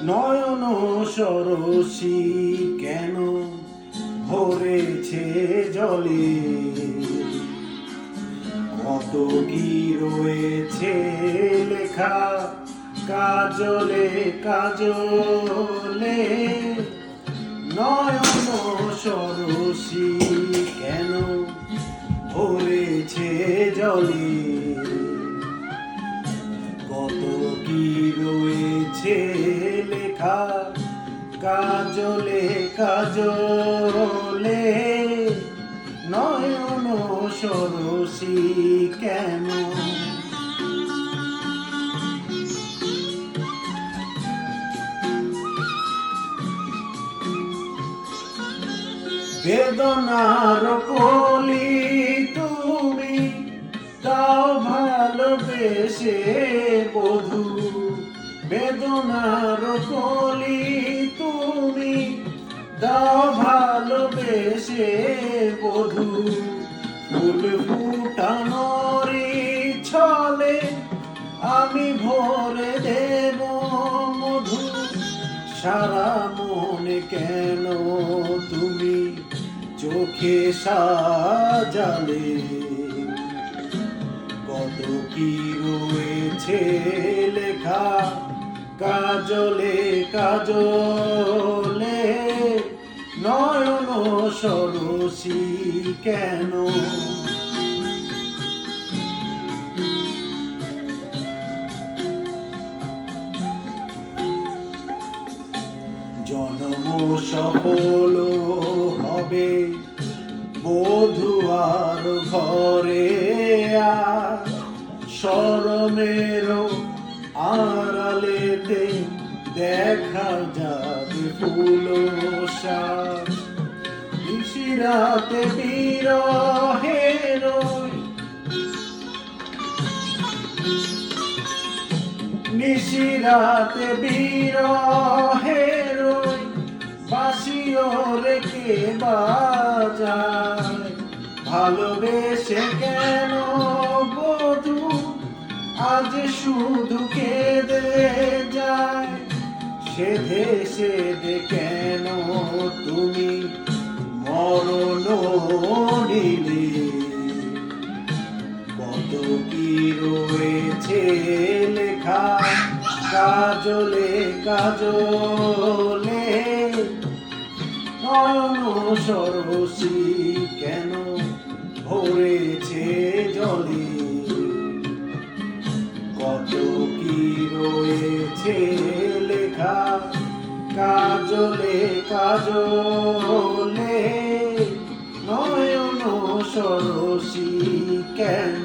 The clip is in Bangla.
নয়ন সরসী কেন ভরেছে জলে, কত কি রয়েছে লেখা কাজলে কাজলে। নয়ন সরসী কেন ভরেছে জলে, কত কি রয়েছে লেখা কাজলে কাজলে। নয়ন সরসী কেন, বেদনার কলি তুমি তাও ভালোবেসে বধূ, বেদনার কলি তুমি দাও ভালোবেসে বধূ। ফুল ফুটানোরি ছলে আমি ভরে দেব মধু, সারা মনে কেন তুমি চোখে সাজালে। কত কি রয়েছে লেখা কাজলে কাজলে। নয়ন সরসী কেন, জন্ম সফল হবে বধুয়ার ঘরে, আর শরমের আড়ালেতে দেখা যাবে ফুল শ্বাস। নিশিরাতে বিরহের নিশিরাতে বিরহের বাঁশিও রেখে বাজায়। ভালোবেসে কেন বধূ আজ শুধু কেঁদে যায়, সেধে সেধে কেন তুমি মরণ নিলে। কত কি রয়েছে লেখা কাজলে কাজলে। নয়ন সরসী কেন ভরেছে জলে, কত কি রয়েছে লেখা কাজলে কাজলে। নয়ন সরসী কেন।